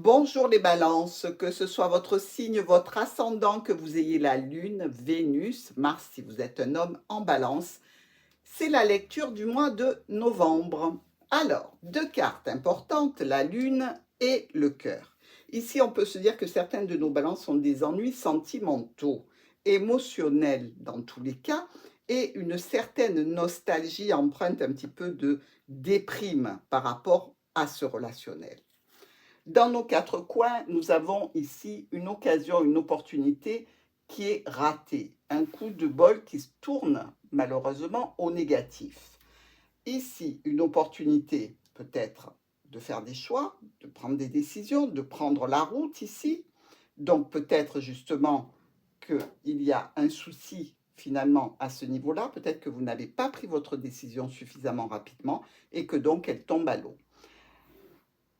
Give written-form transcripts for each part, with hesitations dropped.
Bonjour les balances, que ce soit votre signe, votre ascendant, que vous ayez la lune, Vénus, Mars si vous êtes un homme en balance, c'est la lecture du mois de novembre. Alors, deux cartes importantes, la lune et le cœur. Ici, on peut se dire que certaines de nos balances ont des ennuis sentimentaux, émotionnels dans tous les cas, et une certaine nostalgie empreinte un petit peu de déprime par rapport à ce relationnel. Dans nos quatre coins, nous avons ici une occasion, une opportunité qui est ratée, un coup de bol qui se tourne malheureusement au négatif. Ici, une opportunité peut-être de faire des choix, de prendre des décisions, de prendre la route ici. Donc peut-être justement qu'il y a un souci finalement à ce niveau-là, peut-être que vous n'avez pas pris votre décision suffisamment rapidement et que donc elle tombe à l'eau.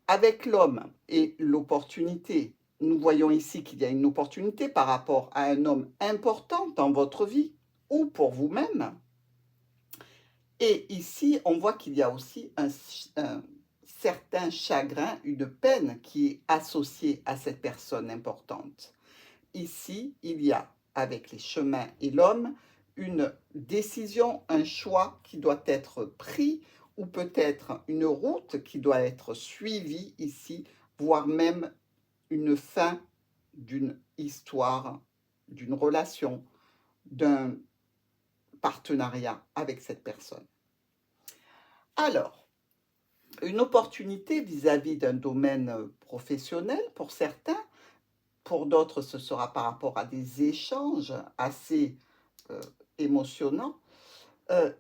Avec l'homme et l'opportunité, nous voyons ici qu'il y a une opportunité par rapport à un homme important dans votre vie ou pour vous-même. Et ici, on voit qu'il y a aussi un certain chagrin, une peine qui est associée à cette personne importante. Ici, il y a, avec les chemins et l'homme, une décision, un choix qui doit être pris ou peut-être une route qui doit être suivie ici, voire même une fin d'une histoire, d'une relation, d'un partenariat avec cette personne. Alors, une opportunité vis-à-vis d'un domaine professionnel pour certains, pour d'autres ce sera par rapport à des échanges assez euh, émotionnant, euh,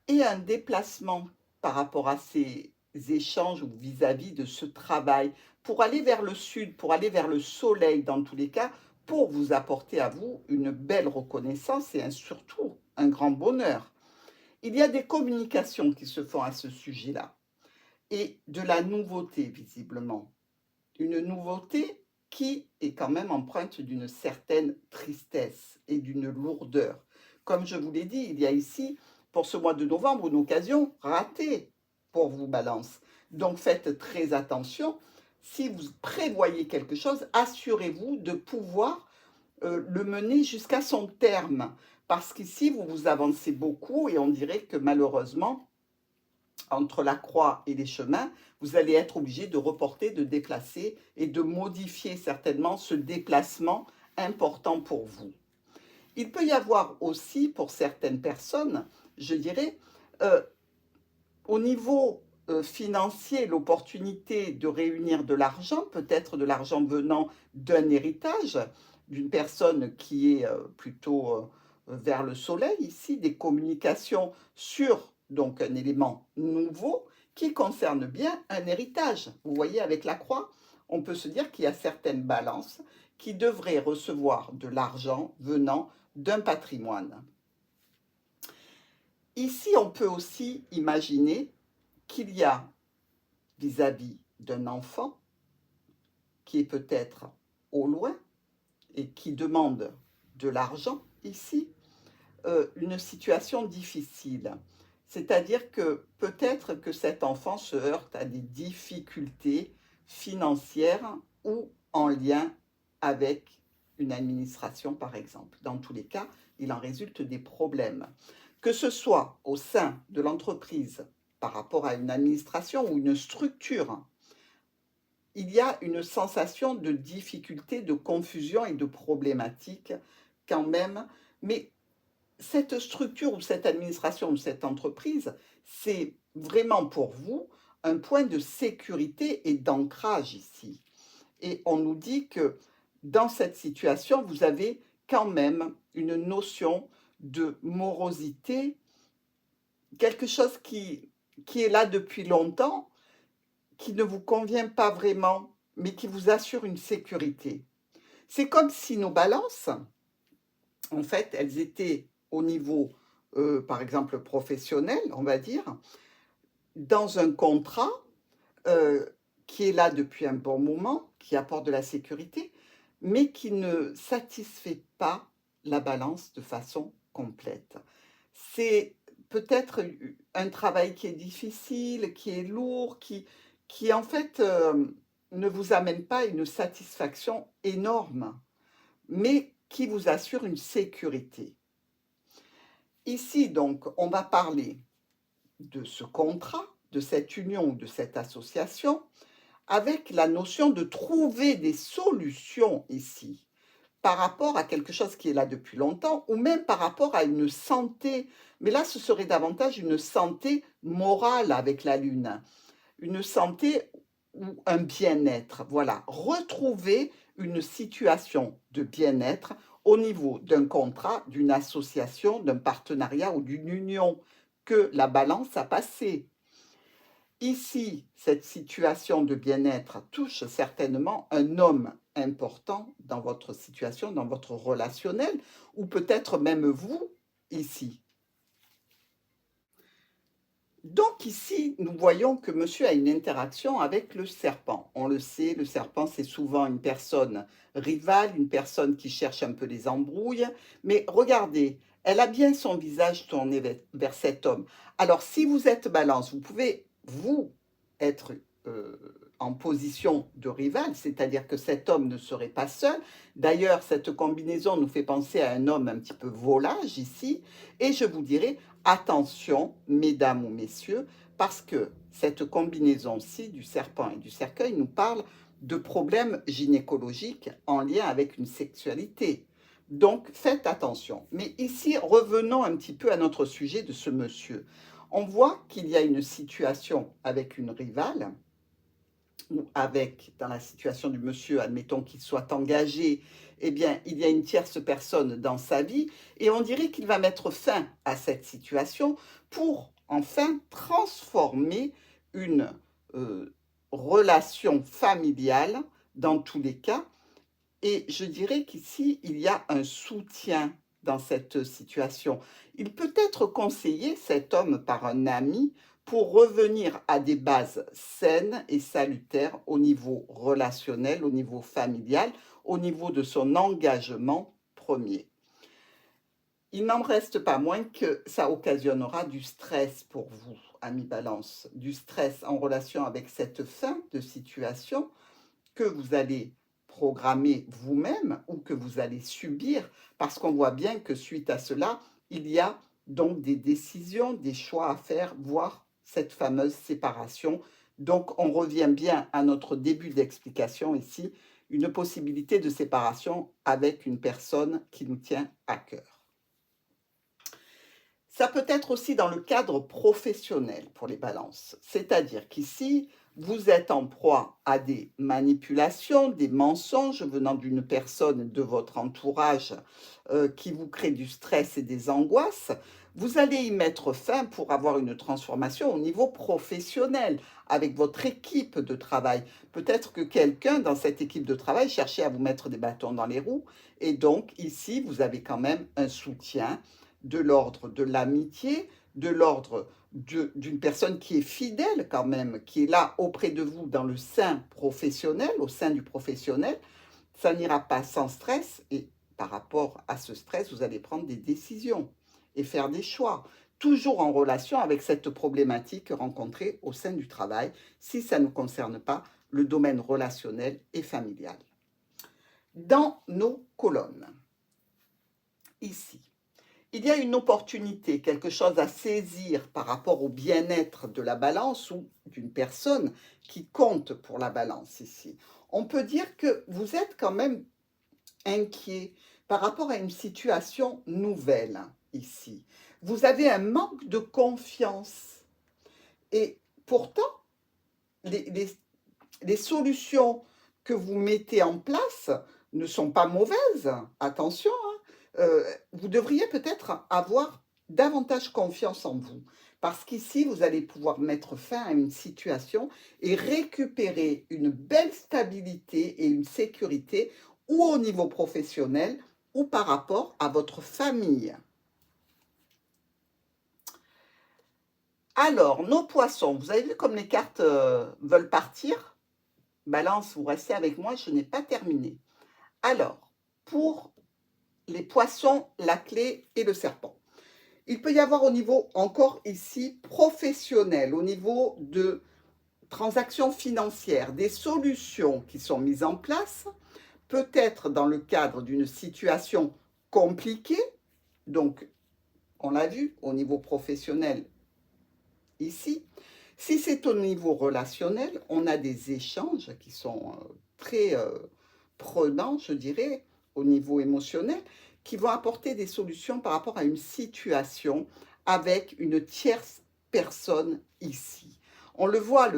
et un déplacement par rapport à ces échanges ou vis-à-vis de ce travail, pour aller vers le sud, pour aller vers le soleil dans tous les cas, pour vous apporter à vous une belle reconnaissance et surtout un grand bonheur. Il y a des communications qui se font à ce sujet-là et de la nouveauté visiblement. Une nouveauté qui est quand même empreinte d'une certaine tristesse et d'une lourdeur. Comme je vous l'ai dit, il y a ici, pour ce mois de novembre, une occasion ratée pour vous, Balance. Donc faites très attention. Si vous prévoyez quelque chose, assurez-vous de pouvoir le mener jusqu'à son terme. Parce qu'ici, vous vous avancez beaucoup et on dirait que malheureusement, entre la croix et les chemins, vous allez être obligé de reporter, de déplacer et de modifier certainement ce déplacement important pour vous. Il peut y avoir aussi pour certaines personnes, je dirais, euh, au niveau financier, l'opportunité de réunir de l'argent, peut-être de l'argent venant d'un héritage, d'une personne qui est plutôt vers le soleil ici, des communications sur donc un élément nouveau qui concerne bien un héritage. Vous voyez avec la croix, on peut se dire qu'il y a certaines balances qui devraient recevoir de l'argent venant d'un patrimoine. Ici, on peut aussi imaginer qu'il y a vis-à-vis d'un enfant qui est peut-être au loin et qui demande de l'argent ici, une situation difficile. C'est-à-dire que peut-être que cet enfant se heurte à des difficultés financières ou en lien avec une administration, par exemple. Dans tous les cas, il en résulte des problèmes. Que ce soit au sein de l'entreprise par rapport à une administration ou une structure, il y a une sensation de difficulté, de confusion et de problématique quand même. Mais cette structure ou cette administration ou cette entreprise, c'est vraiment pour vous un point de sécurité et d'ancrage ici. Et on nous dit que dans cette situation, vous avez quand même une notion de morosité, quelque chose qui est là depuis longtemps, qui ne vous convient pas vraiment, mais qui vous assure une sécurité. C'est comme si nos balances, en fait, elles étaient au niveau, par exemple, professionnel, on va dire, dans un contrat euh, qui est là depuis un bon moment, qui apporte de la sécurité, mais qui ne satisfait pas la balance de façon complète. C'est peut-être un travail qui est difficile, qui est lourd, qui en fait ne vous amène pas une satisfaction énorme, mais qui vous assure une sécurité. Ici, donc, on va parler de ce contrat, de cette union ou de cette association, avec la notion de trouver des solutions ici, par rapport à quelque chose qui est là depuis longtemps, ou même par rapport à une santé. Mais là, ce serait davantage une santé morale avec la Lune, une santé ou un bien-être. Voilà, retrouver une situation de bien-être au niveau d'un contrat, d'une association, d'un partenariat ou d'une union que la balance a passé. Ici, cette situation de bien-être touche certainement un homme important dans votre situation, dans votre relationnel, ou peut-être même vous, ici. Donc ici, nous voyons que monsieur a une interaction avec le serpent. On le sait, le serpent, c'est souvent une personne rivale, une personne qui cherche un peu les embrouilles. Mais regardez, elle a bien son visage tourné vers cet homme. Alors, si vous êtes balance, vous pouvez, vous, être en position de rival, c'est-à-dire que cet homme ne serait pas seul. D'ailleurs, cette combinaison nous fait penser à un homme un petit peu volage ici. Et je vous dirais, attention, mesdames ou messieurs, parce que cette combinaison-ci du serpent et du cercueil nous parle de problèmes gynécologiques en lien avec une sexualité. Donc, faites attention. Mais ici, revenons un petit peu à notre sujet de ce monsieur. On voit qu'il y a une situation avec une rivale, ou avec, dans la situation du monsieur, admettons qu'il soit engagé, eh bien, il y a une tierce personne dans sa vie, et on dirait qu'il va mettre fin à cette situation pour enfin transformer une relation familiale dans tous les cas. Et je dirais qu'ici, il y a un soutien dans cette situation. Il peut être conseillé, cet homme, par un ami, pour revenir à des bases saines et salutaires au niveau relationnel, au niveau familial, au niveau de son engagement premier. Il n'en reste pas moins que ça occasionnera du stress pour vous, amis Balance, du stress en relation avec cette fin de situation que vous allez programmer vous-même ou que vous allez subir, parce qu'on voit bien que suite à cela, il y a donc des décisions, des choix à faire, voire cette fameuse séparation. Donc, on revient bien à notre début d'explication ici, une possibilité de séparation avec une personne qui nous tient à cœur. Ça peut être aussi dans le cadre professionnel pour les balances, c'est-à-dire qu'ici, vous êtes en proie à des manipulations, des mensonges venant d'une personne de votre entourage qui vous crée du stress et des angoisses. Vous allez y mettre fin pour avoir une transformation au niveau professionnel avec votre équipe de travail. Peut-être que quelqu'un dans cette équipe de travail cherchait à vous mettre des bâtons dans les roues et donc ici, vous avez quand même un soutien de l'ordre de l'amitié, de l'ordre d'une personne qui est fidèle quand même, qui est là auprès de vous dans le sein professionnel, au sein du professionnel. Ça n'ira pas sans stress et par rapport à ce stress, vous allez prendre des décisions et faire des choix, toujours en relation avec cette problématique rencontrée au sein du travail, si ça ne concerne pas le domaine relationnel et familial. Dans nos colonnes, ici, il y a une opportunité, quelque chose à saisir par rapport au bien-être de la balance ou d'une personne qui compte pour la balance ici. On peut dire que vous êtes quand même inquiet par rapport à une situation nouvelle ici. Vous avez un manque de confiance et pourtant, les solutions que vous mettez en place ne sont pas mauvaises. Attention, hein. Vous devriez peut-être avoir davantage confiance en vous. Parce qu'ici, vous allez pouvoir mettre fin à une situation et récupérer une belle stabilité et une sécurité ou au niveau professionnel ou par rapport à votre famille. Alors, nos poissons, vous avez vu comme les cartes veulent partir? Balance, vous restez avec moi, je n'ai pas terminé. Alors, pour les poissons, la clé et le serpent. Il peut y avoir au niveau, encore ici, professionnel, au niveau de transactions financières, des solutions qui sont mises en place, peut-être dans le cadre d'une situation compliquée, donc on l'a vu au niveau professionnel ici. Si c'est au niveau relationnel, on a des échanges qui sont très prenants, je dirais, au niveau émotionnel, qui vont apporter des solutions par rapport à une situation avec une tierce personne ici. On le voit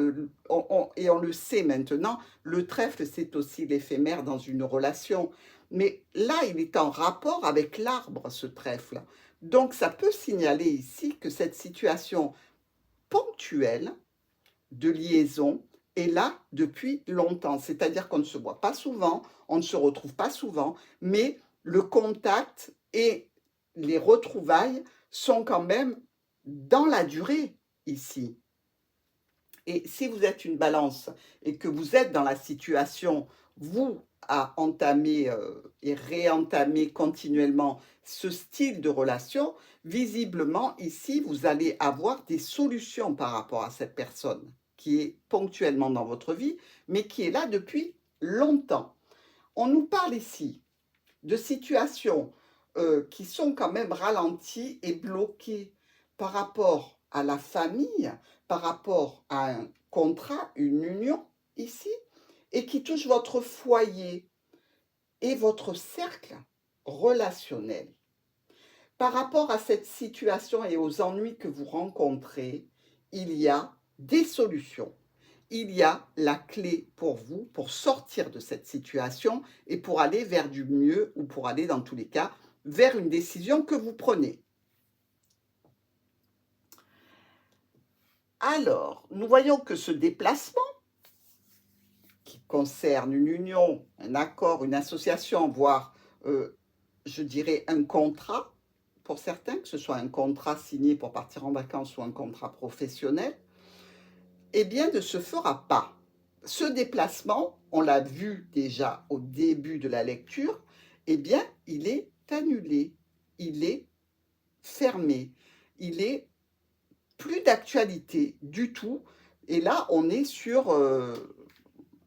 et on le sait maintenant, le trèfle, c'est aussi l'éphémère dans une relation. Mais là, il est en rapport avec l'arbre, ce trèfle. Donc, ça peut signaler ici que cette situation ponctuelle de liaison est là depuis longtemps. C'est-à-dire qu'on ne se voit pas souvent, on ne se retrouve pas souvent, mais le contact et les retrouvailles sont quand même dans la durée ici. Et si vous êtes une balance et que vous êtes dans la situation, vous, à entamer et réentamer continuellement ce style de relation, visiblement, ici, vous allez avoir des solutions par rapport à cette personne qui est ponctuellement dans votre vie, mais qui est là depuis longtemps. On nous parle ici de situations qui sont quand même ralenties et bloquées par rapport à la famille, par rapport à un contrat, une union ici, et qui touchent votre foyer et votre cercle relationnel. Par rapport à cette situation et aux ennuis que vous rencontrez, il y a des solutions. Il y a la clé pour vous pour sortir de cette situation et pour aller vers du mieux ou pour aller dans tous les cas vers une décision que vous prenez. Alors, nous voyons que ce déplacement qui concerne une union, un accord, une association, voire, je dirais, un contrat, pour certains, que ce soit un contrat signé pour partir en vacances ou un contrat professionnel, eh bien, ne se fera pas. Ce déplacement, on l'a vu déjà au début de la lecture, eh bien, il est annulé, il est fermé, il est plus d'actualité du tout. Et là, on est sur,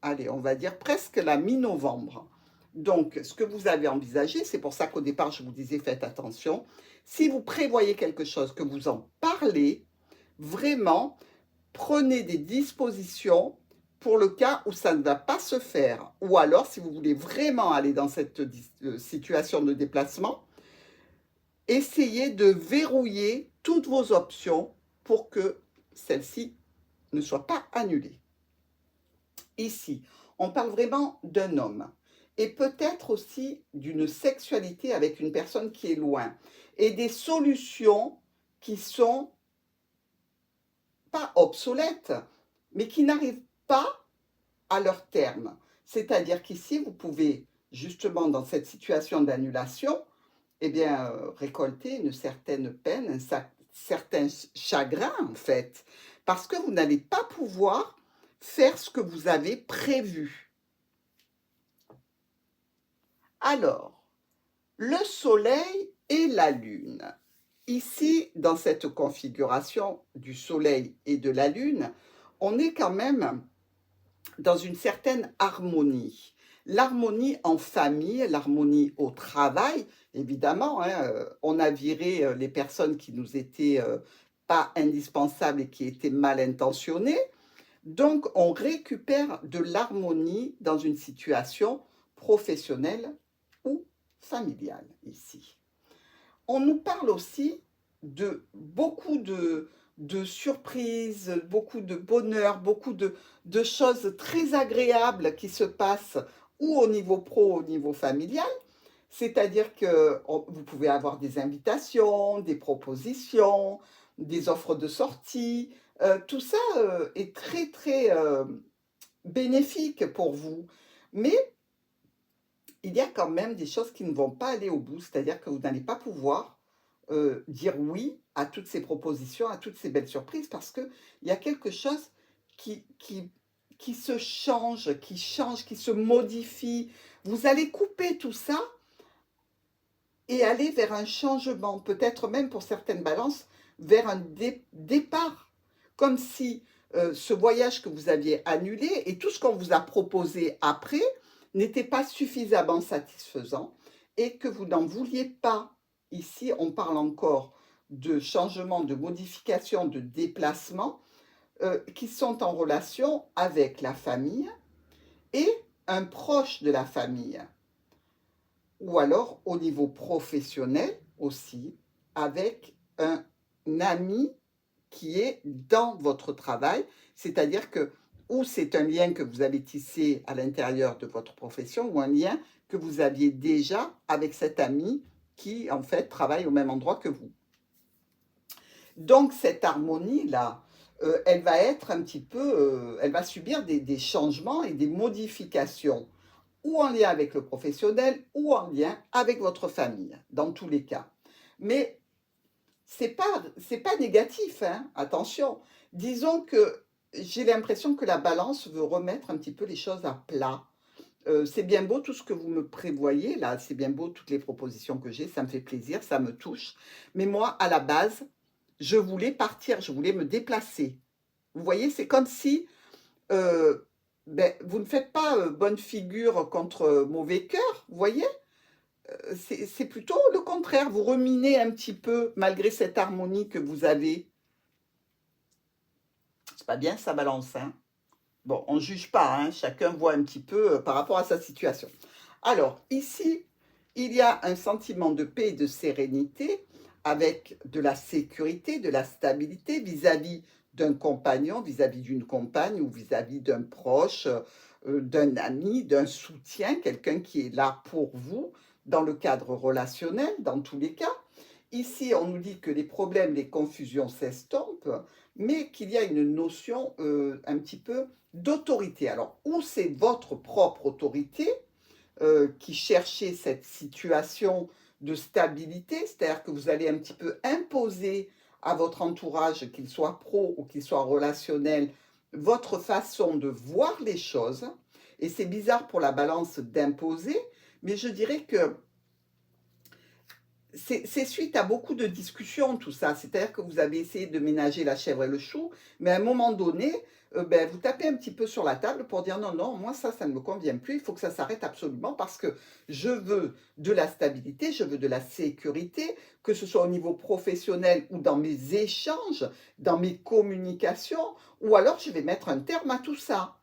allez, on va dire presque la mi-novembre. Donc, ce que vous avez envisagé, c'est pour ça qu'au départ, je vous disais, faites attention. Si vous prévoyez quelque chose, que vous en parlez, vraiment, prenez des dispositions pour le cas où ça ne va pas se faire. Ou alors, si vous voulez vraiment aller dans cette situation de déplacement, essayez de verrouiller toutes vos options pour que celle-ci ne soit pas annulée. Ici, on parle vraiment d'un homme et peut-être aussi d'une sexualité avec une personne qui est loin et des solutions qui sont pas obsolètes, mais qui n'arrivent pas à leur terme. C'est-à-dire qu'ici, vous pouvez justement dans cette situation d'annulation, eh bien, récolter une certaine peine, un certain chagrin en fait, parce que vous n'allez pas pouvoir faire ce que vous avez prévu. Alors, le soleil et la lune. Ici, dans cette configuration du soleil et de la lune, on est quand même dans une certaine harmonie. L'harmonie en famille, l'harmonie au travail, évidemment, hein, on a viré les personnes qui nous étaient pas indispensables et qui étaient mal intentionnées. Donc, on récupère de l'harmonie dans une situation professionnelle ou familiale ici. On nous parle aussi de beaucoup de surprises, beaucoup de bonheur, beaucoup de choses très agréables qui se passent ou au niveau pro, ou au niveau familial. C'est-à-dire que vous pouvez avoir des invitations, des propositions, des offres de sortie. Tout ça est très, très bénéfique pour vous. Mais il y a quand même des choses qui ne vont pas aller au bout. C'est-à-dire que vous n'allez pas pouvoir dire oui à toutes ces propositions, à toutes ces belles surprises, parce qu'il y a quelque chose qui se change, qui se modifie. Vous allez couper tout ça et aller vers un changement, peut-être même pour certaines balances, vers un départ. Comme si ce voyage que vous aviez annulé et tout ce qu'on vous a proposé après n'était pas suffisamment satisfaisant et que vous n'en vouliez pas. Ici, on parle encore de changement, de modification, de déplacement qui sont en relation avec la famille et un proche de la famille. Ou alors au niveau professionnel aussi, avec un ami qui est dans votre travail, c'est-à-dire que ou c'est un lien que vous avez tissé à l'intérieur de votre profession ou un lien que vous aviez déjà avec cet ami qui, en fait, travaille au même endroit que vous. Donc, cette harmonie-là, elle va être un petit peu, elle va subir des changements et des modifications, ou en lien avec le professionnel, ou en lien avec votre famille, dans tous les cas. Mais c'est pas négatif, hein, attention. Disons que j'ai l'impression que la balance veut remettre un petit peu les choses à plat. C'est bien beau tout ce que vous me prévoyez là, c'est bien beau toutes les propositions que j'ai, ça me fait plaisir, ça me touche. Mais moi, à la base, je voulais partir, je voulais me déplacer. Vous voyez, c'est comme si vous ne faites pas bonne figure contre mauvais cœur, vous voyez? C'est plutôt le contraire, vous ruminez un petit peu malgré cette harmonie que vous avez. C'est pas bien ça, balance, hein? Bon, on ne juge pas, hein, chacun voit un petit peu par rapport à sa situation. Alors, ici, il y a un sentiment de paix et de sérénité avec de la sécurité, de la stabilité vis-à-vis d'un compagnon, vis-à-vis d'une compagne ou vis-à-vis d'un proche, d'un ami, d'un soutien, quelqu'un qui est là pour vous dans le cadre relationnel, dans tous les cas. Ici, on nous dit que les problèmes, les confusions s'estompent, mais qu'il y a une notion un petit peu d'autorité. Alors, où c'est votre propre autorité qui cherchez cette situation de stabilité, c'est-à-dire que vous allez un petit peu imposer à votre entourage, qu'il soit pro ou qu'il soit relationnel, votre façon de voir les choses. Et c'est bizarre pour la balance d'imposer, mais je dirais que c'est suite à beaucoup de discussions, tout ça. C'est-à-dire que vous avez essayé de ménager la chèvre et le chou, mais à un moment donné, vous tapez un petit peu sur la table pour dire non, non, moi ça ne me convient plus, il faut que ça s'arrête absolument parce que je veux de la stabilité, je veux de la sécurité, que ce soit au niveau professionnel ou dans mes échanges, dans mes communications, ou alors je vais mettre un terme à tout ça.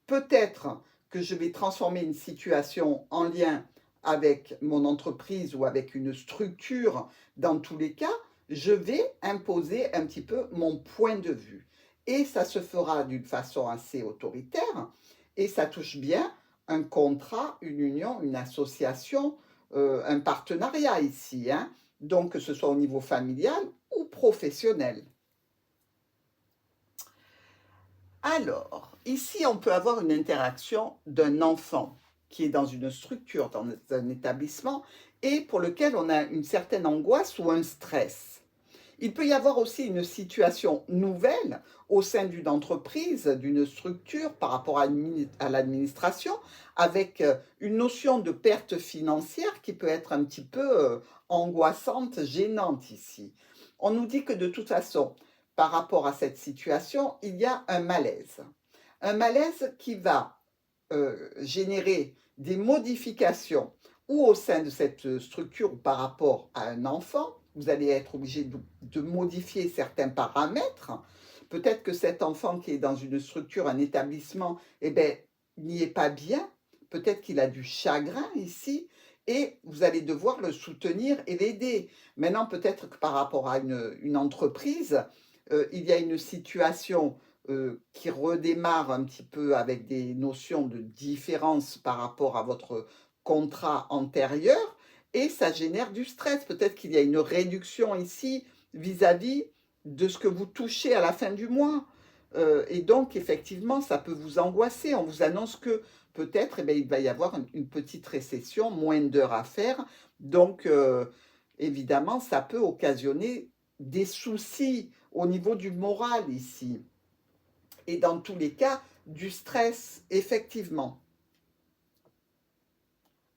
Peut-être que je vais transformer une situation en lien avec mon entreprise ou avec une structure. Dans tous les cas, je vais imposer un petit peu mon point de vue. Et ça se fera d'une façon assez autoritaire et ça touche bien un contrat, une union, une association, un partenariat ici, hein. Donc que ce soit au niveau familial ou professionnel. Alors, ici, on peut avoir une interaction d'un enfant qui est dans une structure, dans un établissement, et pour lequel on a une certaine angoisse ou un stress. Il peut y avoir aussi une situation nouvelle au sein d'une entreprise, d'une structure par rapport à l'administration, avec une notion de perte financière qui peut être un petit peu angoissante, gênante ici. On nous dit que de toute façon, par rapport à cette situation, il y a un malaise. Un malaise qui va générer des modifications ou au sein de cette structure ou par rapport à un enfant, vous allez être obligé de modifier certains paramètres. Peut-être que cet enfant qui est dans une structure, un établissement, eh bien, n'y est pas bien. Peut-être qu'il a du chagrin ici et vous allez devoir le soutenir et l'aider. Maintenant, peut-être que par rapport à une entreprise, il y a une situation qui redémarre un petit peu avec des notions de différence par rapport à votre contrat antérieur et ça génère du stress. Peut-être qu'il y a une réduction ici vis-à-vis de ce que vous touchez à la fin du mois. Et donc, effectivement, ça peut vous angoisser. On vous annonce que peut-être, il va y avoir une petite récession, moins d'heures à faire. Donc, évidemment, ça peut occasionner des soucis au niveau du moral ici. Et dans tous les cas, du stress, effectivement.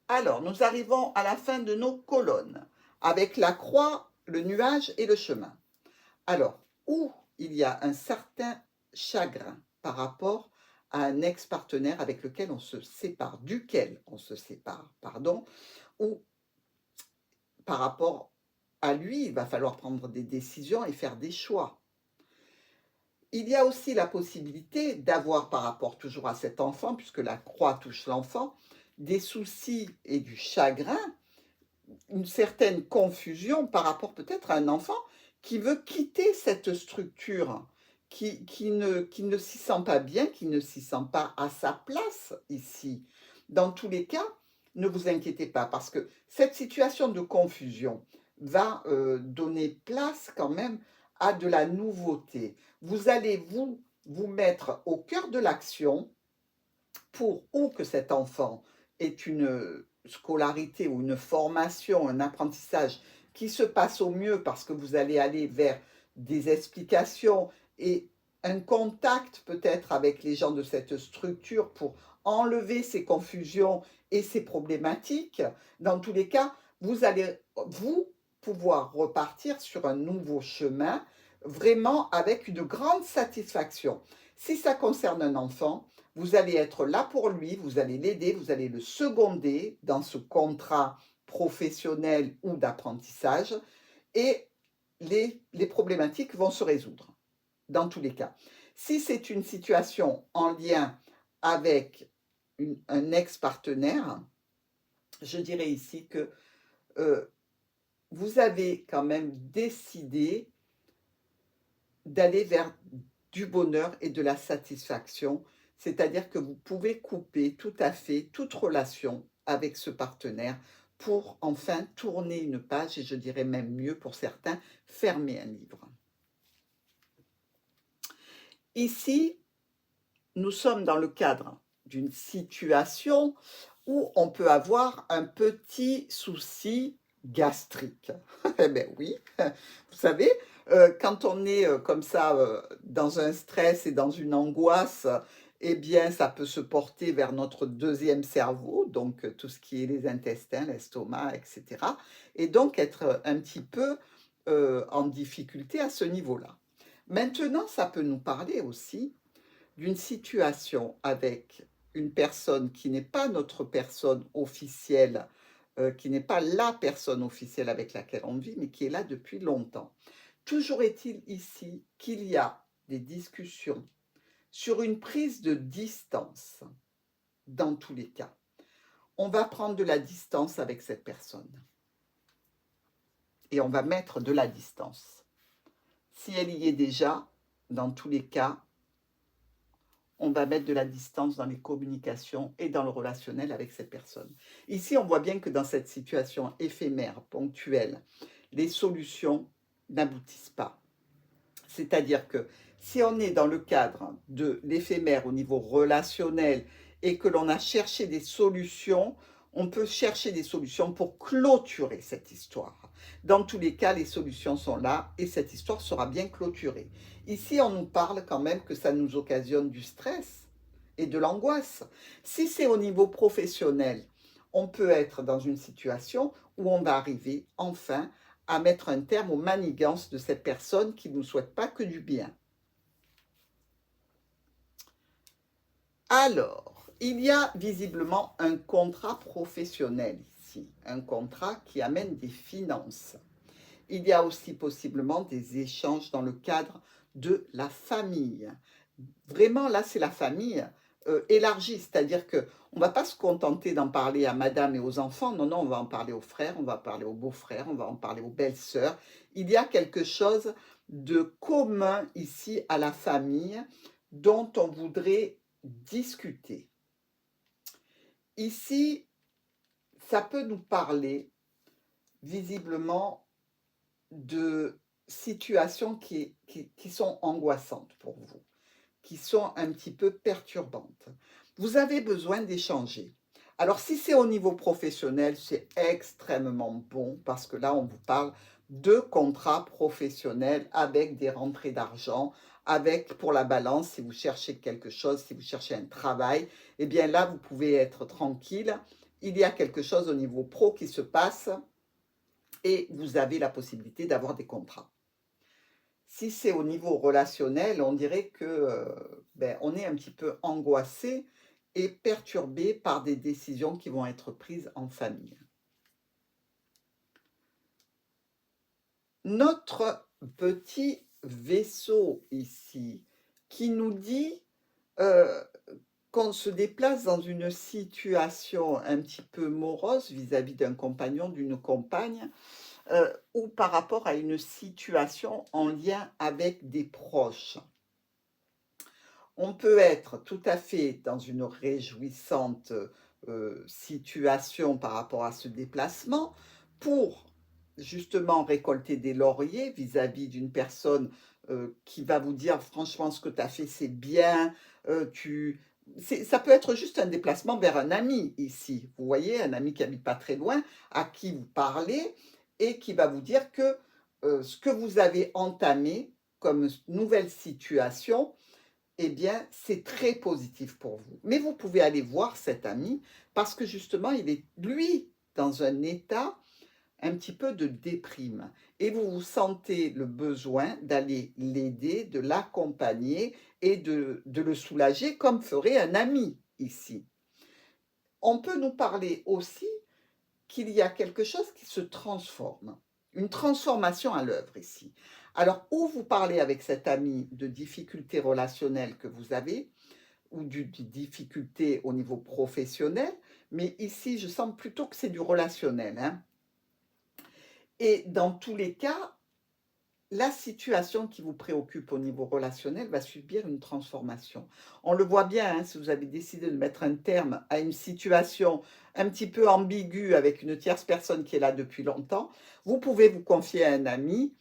Alors, nous arrivons à la fin de nos colonnes, avec la croix, le nuage et le chemin. Alors, où il y a un certain chagrin par rapport à un ex-partenaire avec lequel on se sépare, duquel on se sépare, pardon, ou par rapport à lui, il va falloir prendre des décisions et faire des choix. Il y a aussi la possibilité d'avoir, par rapport toujours à cet enfant, puisque la croix touche l'enfant, des soucis et du chagrin, une certaine confusion par rapport peut-être à un enfant qui veut quitter cette structure, qui ne s'y sent pas bien, qui ne s'y sent pas à sa place ici. Dans tous les cas, ne vous inquiétez pas, parce que cette situation de confusion va donner place quand même à de la nouveauté. Vous allez vous mettre au cœur de l'action pour ou que cet enfant ait une scolarité ou une formation, un apprentissage qui se passe au mieux parce que vous allez aller vers des explications et un contact peut-être avec les gens de cette structure pour enlever ces confusions et ces problématiques. Dans tous les cas, vous allez, vous, pouvoir repartir sur un nouveau chemin, vraiment avec une grande satisfaction. Si ça concerne un enfant, vous allez être là pour lui, vous allez l'aider, vous allez le seconder dans ce contrat professionnel ou d'apprentissage et les problématiques vont se résoudre dans tous les cas. Si c'est une situation en lien avec un ex-partenaire, je dirais ici que vous avez quand même décidé d'aller vers du bonheur et de la satisfaction, c'est-à-dire que vous pouvez couper tout à fait toute relation avec ce partenaire pour enfin tourner une page et je dirais même mieux pour certains, fermer un livre. Ici, nous sommes dans le cadre d'une situation où on peut avoir un petit souci gastrique. Eh bien oui, vous savez, quand on est comme ça dans un stress et dans une angoisse, eh bien ça peut se porter vers notre deuxième cerveau, donc tout ce qui est les intestins, l'estomac, etc. Et donc être un petit peu en difficulté à ce niveau-là. Maintenant, ça peut nous parler aussi d'une situation avec une personne qui n'est pas notre personne officielle, qui n'est pas la personne officielle avec laquelle on vit, mais qui est là depuis longtemps. Toujours est-il ici qu'il y a des discussions sur une prise de distance, dans tous les cas. On va prendre de la distance avec cette personne. Et on va mettre de la distance. Si elle y est déjà, dans tous les cas, on va mettre de la distance dans les communications et dans le relationnel avec cette personne. Ici, on voit bien que dans cette situation éphémère, ponctuelle, les solutions n'aboutissent pas. C'est-à-dire que si on est dans le cadre de l'éphémère au niveau relationnel et que l'on a cherché des solutions, on peut chercher des solutions pour clôturer cette histoire. Dans tous les cas, les solutions sont là et cette histoire sera bien clôturée. Ici, on nous parle quand même que ça nous occasionne du stress et de l'angoisse. Si c'est au niveau professionnel, on peut être dans une situation où on va arriver enfin à mettre un terme aux manigances de cette personne qui ne nous souhaite pas que du bien. Alors, il y a visiblement un contrat professionnel ici, un contrat qui amène des finances. Il y a aussi possiblement des échanges dans le cadre de la famille. Vraiment, là, c'est la famille élargie, c'est-à-dire qu'on ne va pas se contenter d'en parler à madame et aux enfants, non, non, on va en parler aux frères, on va parler aux beaux-frères, on va en parler aux belles-sœurs. Il y a quelque chose de commun ici à la famille dont on voudrait discuter. Ici, ça peut nous parler visiblement de situations qui sont angoissantes pour vous, qui sont un petit peu perturbantes. Vous avez besoin d'échanger. Alors, si c'est au niveau professionnel, c'est extrêmement bon parce que là, on vous parle de contrats professionnels avec des rentrées d'argent, avec, pour la balance, si vous cherchez quelque chose, si vous cherchez un travail, eh bien là, vous pouvez être tranquille. Il y a quelque chose au niveau pro qui se passe et vous avez la possibilité d'avoir des contrats. Si c'est au niveau relationnel, on dirait que on est un petit peu angoissé et perturbé par des décisions qui vont être prises en famille. Notre petit vaisseau ici qui nous dit euh, qu'on se déplace dans une situation un petit peu morose vis-à-vis d'un compagnon, d'une compagne, ou par rapport à une situation en lien avec des proches. On peut être tout à fait dans une réjouissante situation par rapport à ce déplacement pour justement récolter des lauriers vis-à-vis d'une personne qui va vous dire franchement ce que tu as fait c'est bien, ça peut être juste un déplacement vers un ami ici, vous voyez, un ami qui habite pas très loin, à qui vous parlez et qui va vous dire que ce que vous avez entamé comme nouvelle situation, eh bien, c'est très positif pour vous. Mais vous pouvez aller voir cet ami parce que justement, il est, lui, dans un état un petit peu de déprime. Et vous vous sentez le besoin d'aller l'aider, de l'accompagner et de le soulager comme ferait un ami ici. On peut nous parler aussi qu'il y a quelque chose qui se transforme, une transformation à l'œuvre ici. Alors, ou vous parlez avec cet ami de difficultés relationnelles que vous avez, ou de difficultés au niveau professionnel, mais ici, je sens plutôt que c'est du relationnel, hein. Et dans tous les cas, la situation qui vous préoccupe au niveau relationnel va subir une transformation. On le voit bien, hein, si vous avez décidé de mettre un terme à une situation un petit peu ambiguë avec une tierce personne qui est là depuis longtemps, vous pouvez vous confier à un ami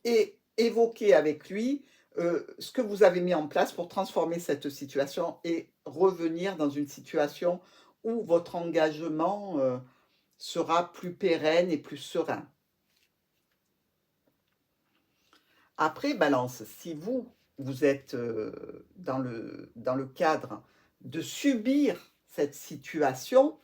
et évoquer avec lui ce que vous avez mis en place pour transformer cette situation et revenir dans une situation où votre engagement sera plus pérenne et plus serein. Après, balance, si vous êtes dans le cadre de subir cette situation,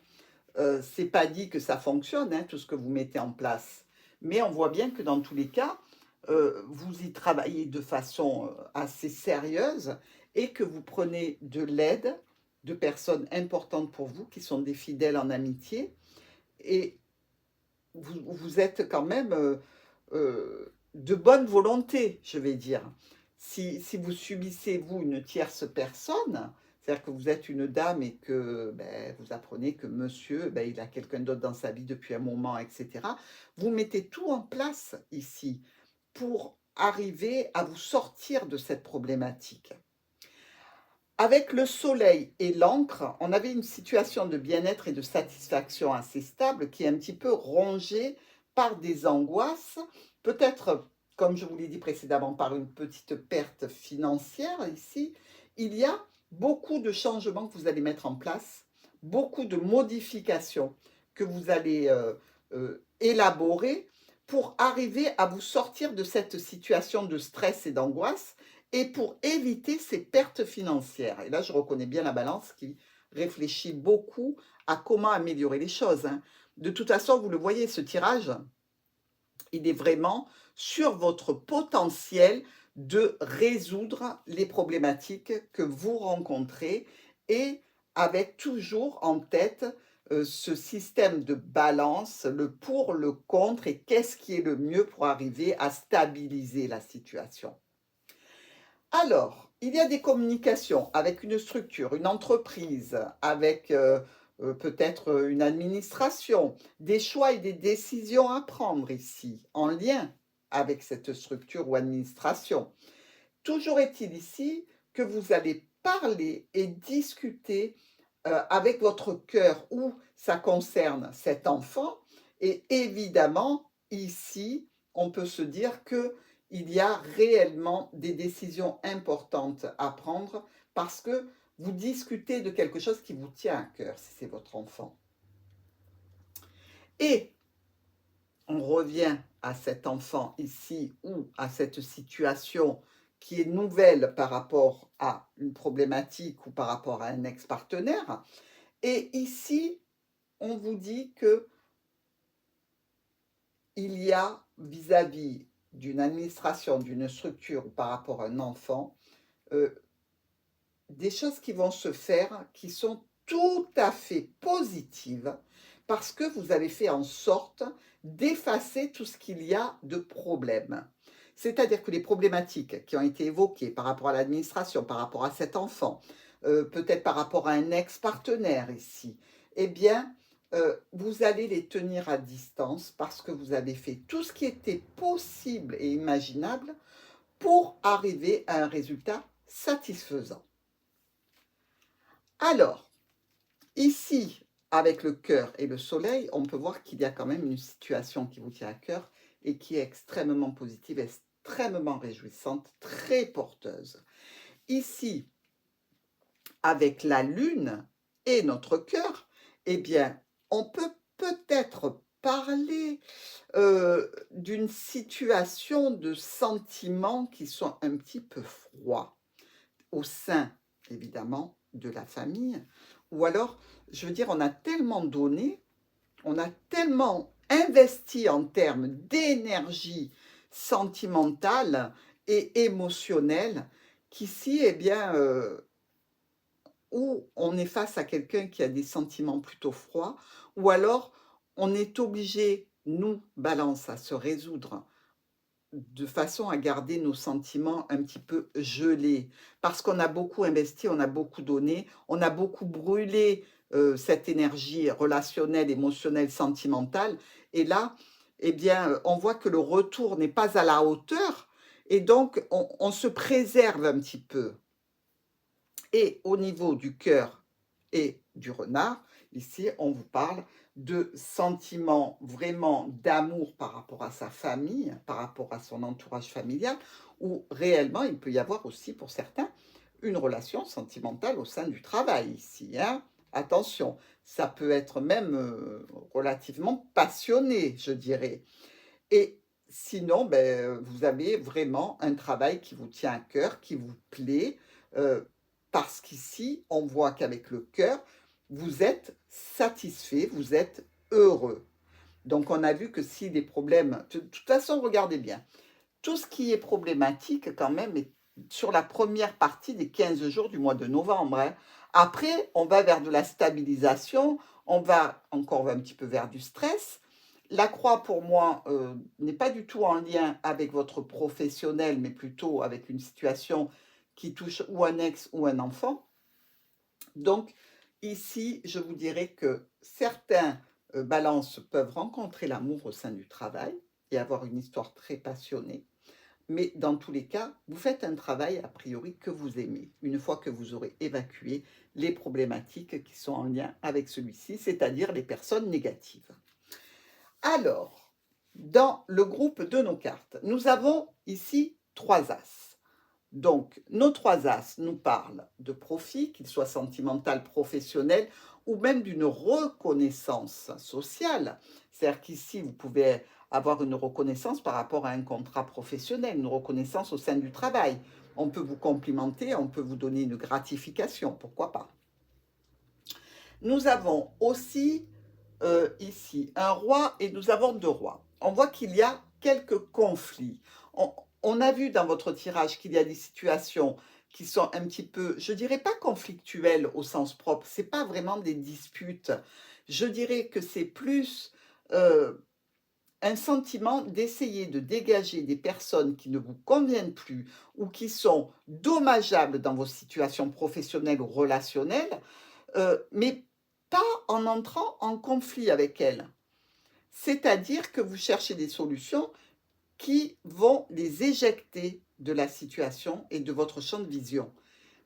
c'est pas dit que ça fonctionne, hein, tout ce que vous mettez en place. Mais on voit bien que dans tous les cas, vous y travaillez de façon assez sérieuse et que vous prenez de l'aide de personnes importantes pour vous, qui sont des fidèles en amitié. Et vous êtes quand même de bonne volonté, je vais dire. Si vous subissez, vous, une tierce personne, c'est-à-dire que vous êtes une dame et que vous apprenez que monsieur, il a quelqu'un d'autre dans sa vie depuis un moment, etc., vous mettez tout en place ici pour arriver à vous sortir de cette problématique. Avec le soleil et l'encre, on avait une situation de bien-être et de satisfaction assez stable qui est un petit peu rongée par des angoisses, peut-être, comme je vous l'ai dit précédemment, par une petite perte financière ici. Il y a beaucoup de changements que vous allez mettre en place, beaucoup de modifications que vous allez élaborer pour arriver à vous sortir de cette situation de stress et d'angoisse et pour éviter ces pertes financières. Et là, je reconnais bien la balance qui réfléchit beaucoup à comment améliorer les choses, hein. De toute façon, vous le voyez, ce tirage, il est vraiment sur votre potentiel de résoudre les problématiques que vous rencontrez et avec toujours en tête ce système de balance, le pour, le contre et qu'est-ce qui est le mieux pour arriver à stabiliser la situation. Alors, il y a des communications avec une structure, une entreprise, avec peut-être une administration, des choix et des décisions à prendre ici, en lien avec cette structure ou administration. Toujours est-il ici que vous allez parler et discuter avec votre cœur où ça concerne cet enfant. Et évidemment, ici, on peut se dire que il y a réellement des décisions importantes à prendre parce que vous discutez de quelque chose qui vous tient à cœur, si c'est votre enfant. Et on revient à cet enfant ici ou à cette situation qui est nouvelle par rapport à une problématique ou par rapport à un ex-partenaire. Et ici, on vous dit que il y a vis-à-vis d'une administration, d'une structure ou par rapport à un enfant, euh, des choses qui vont se faire qui sont tout à fait positives parce que vous avez fait en sorte d'effacer tout ce qu'il y a de problème. C'est-à-dire que les problématiques qui ont été évoquées par rapport à l'administration, par rapport à cet enfant, peut-être par rapport à un ex-partenaire ici, eh bien, vous allez les tenir à distance parce que vous avez fait tout ce qui était possible et imaginable pour arriver à un résultat satisfaisant. Alors, ici, avec le cœur et le soleil, on peut voir qu'il y a quand même une situation qui vous tient à cœur et qui est extrêmement positive, extrêmement réjouissante, très porteuse. Ici, avec la lune et notre cœur, eh bien, on peut peut-être parler d'une situation de sentiments qui sont un petit peu froids au sein, évidemment, de la famille. Ou alors, je veux dire, on a tellement donné, on a tellement investi en termes d'énergie sentimentale et émotionnelle qu'ici, eh bien, ou on est face à quelqu'un qui a des sentiments plutôt froids, ou alors on est obligé, nous, balance, à se résoudre de façon à garder nos sentiments un petit peu gelés. Parce qu'on a beaucoup investi, on a beaucoup donné, on a beaucoup brûlé cette énergie relationnelle, émotionnelle, sentimentale. Et là, eh bien, on voit que le retour n'est pas à la hauteur. Et donc, on se préserve un petit peu. Et au niveau du cœur et du renard, ici, on vous parle de sentiments vraiment d'amour par rapport à sa famille, par rapport à son entourage familial, où réellement, il peut y avoir aussi pour certains une relation sentimentale au sein du travail ici. Hein. Attention, ça peut être même relativement passionné, je dirais. Et sinon, ben, vous avez vraiment un travail qui vous tient à cœur, qui vous plaît, euh, parce qu'ici, on voit qu'avec le cœur, vous êtes satisfait, vous êtes heureux. Donc, on a vu que si des problèmes, de toute façon, regardez bien, tout ce qui est problématique quand même est sur la première partie des 15 jours du mois de novembre. Hein. Après, on va vers de la stabilisation, on va encore un petit peu vers du stress. La croix, pour moi, n'est pas du tout en lien avec votre professionnel, mais plutôt avec une situation qui touche ou un ex ou un enfant. Donc, ici, je vous dirais que certains balances peuvent rencontrer l'amour au sein du travail et avoir une histoire très passionnée. Mais dans tous les cas, vous faites un travail a priori que vous aimez, une fois que vous aurez évacué les problématiques qui sont en lien avec celui-ci, c'est-à-dire les personnes négatives. Alors, dans le groupe de nos cartes, nous avons ici 3 as. Donc, nos 3 as nous parlent de profit, qu'il soit sentimental, professionnel, ou même d'une reconnaissance sociale. C'est-à-dire qu'ici, vous pouvez avoir une reconnaissance par rapport à un contrat professionnel, une reconnaissance au sein du travail. On peut vous complimenter, on peut vous donner une gratification, pourquoi pas. Nous avons aussi ici un roi et nous avons 2 rois. On voit qu'il y a quelques conflits. On a vu dans votre tirage qu'il y a des situations qui sont un petit peu, je dirais pas conflictuelles au sens propre, c'est pas vraiment des disputes. Je dirais que c'est plus un sentiment d'essayer de dégager des personnes qui ne vous conviennent plus ou qui sont dommageables dans vos situations professionnelles ou relationnelles, mais pas en entrant en conflit avec elles. C'est-à-dire que vous cherchez des solutions qui vont les éjecter de la situation et de votre champ de vision.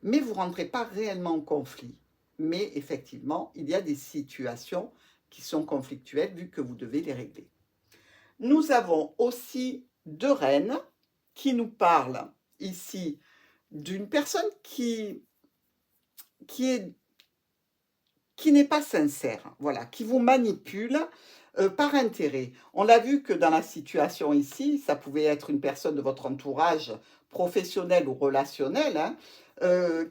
Mais vous ne rentrez pas réellement en conflit. Mais effectivement, il y a des situations qui sont conflictuelles vu que vous devez les régler. Nous avons aussi 2 reines qui nous parlent ici d'une personne qui n'est pas sincère, voilà, qui vous manipule par intérêt. On l'a vu que dans la situation ici, ça pouvait être une personne de votre entourage professionnel ou relationnel, hein,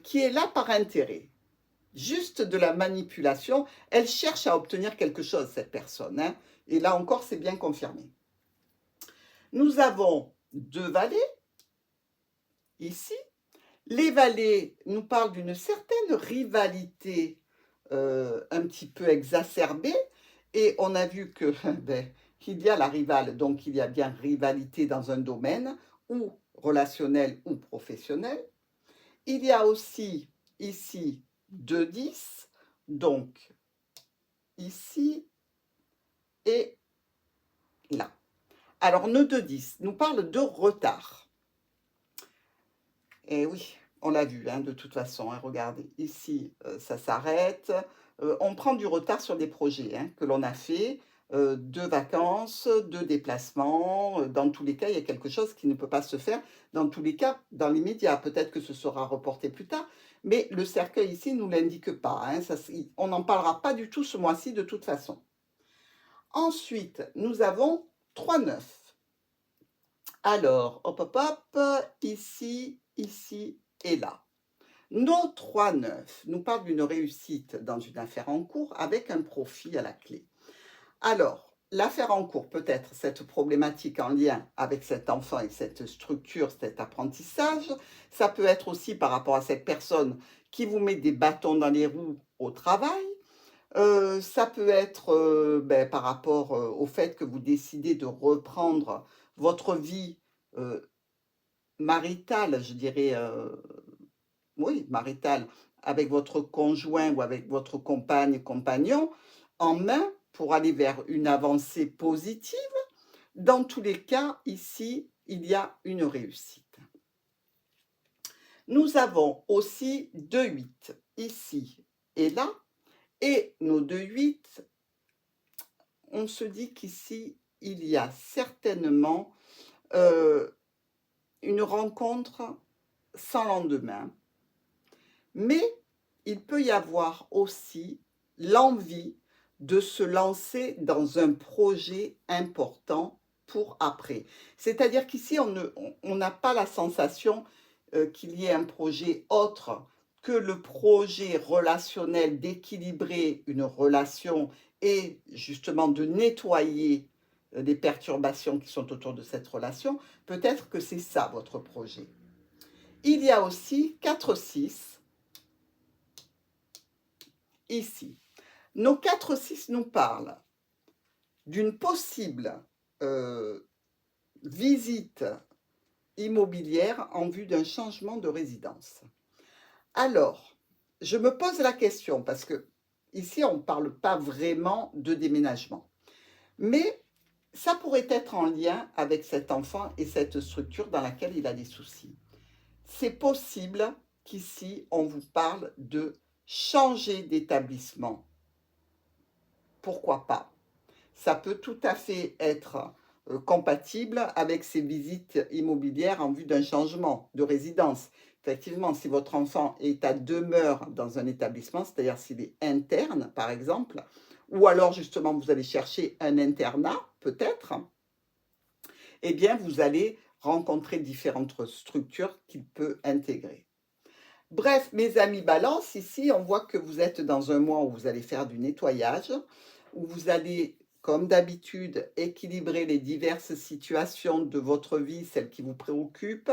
qui est là par intérêt. Juste de la manipulation, elle cherche à obtenir quelque chose, cette personne. Hein, et là encore, c'est bien confirmé. Nous avons 2 valets, ici. Les valets nous parlent d'une certaine rivalité un petit peu exacerbée et on a vu que ben, qu'il y a la rivale, donc il y a bien rivalité dans un domaine ou relationnel ou professionnel. Il y a aussi ici 2 10, donc ici et là. Alors, nœud de 10 nous parle de retard. Et oui, on l'a vu, hein, de toute façon, hein, regardez, ici, ça s'arrête. On prend du retard sur des projets hein, que l'on a fait, de vacances, de déplacements. Dans tous les cas, il y a quelque chose qui ne peut pas se faire. Dans tous les cas, dans l'immédiat, peut-être que ce sera reporté plus tard, mais le cercueil ici ne nous l'indique pas. Hein, on n'en parlera pas du tout ce mois-ci de toute façon. Ensuite, nous avons 3 9. Alors, hop, hop, hop, ici, ici et là. Nos 3 9 nous parlent d'une réussite dans une affaire en cours avec un profit à la clé. Alors, l'affaire en cours peut être cette problématique en lien avec cet enfant et cette structure, cet apprentissage. Ça peut être aussi par rapport à cette personne qui vous met des bâtons dans les roues au travail. Ça peut être ben, par rapport au fait que vous décidez de reprendre votre vie maritale, je dirais, oui, maritale, avec votre conjoint ou avec votre compagne, compagnon, en main pour aller vers une avancée positive. Dans tous les cas, ici, il y a une réussite. Nous avons aussi 2 8 ici et là. Et nos 2 8, on se dit qu'ici, il y a certainement une rencontre sans lendemain. Mais il peut y avoir aussi l'envie de se lancer dans un projet important pour après. C'est-à-dire qu'ici, on n'a pas la sensation qu'il y ait un projet autre que le projet relationnel d'équilibrer une relation et justement de nettoyer les perturbations qui sont autour de cette relation. Peut-être que c'est ça votre projet. Il y a aussi 4-6 ici. Nos 4-6 nous parlent d'une possible visite immobilière en vue d'un changement de résidence. Alors, je me pose la question parce que ici, on ne parle pas vraiment de déménagement. Mais ça pourrait être en lien avec cet enfant et cette structure dans laquelle il a des soucis. C'est possible qu'ici, on vous parle de changer d'établissement. Pourquoi pas? Ça peut tout à fait être compatible avec ces visites immobilières en vue d'un changement de résidence. Effectivement, si votre enfant est à demeure dans un établissement, c'est-à-dire s'il est interne, par exemple, ou alors justement vous allez chercher un internat, peut-être, eh bien vous allez rencontrer différentes structures qu'il peut intégrer. Bref, mes amis Balance, ici, on voit que vous êtes dans un mois où vous allez faire du nettoyage, où vous allez, comme d'habitude, équilibrer les diverses situations de votre vie, celles qui vous préoccupent.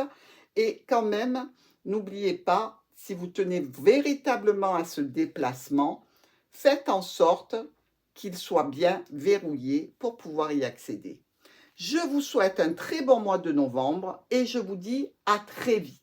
Et quand même, n'oubliez pas, si vous tenez véritablement à ce déplacement, faites en sorte qu'il soit bien verrouillé pour pouvoir y accéder. Je vous souhaite un très bon mois de novembre et je vous dis à très vite.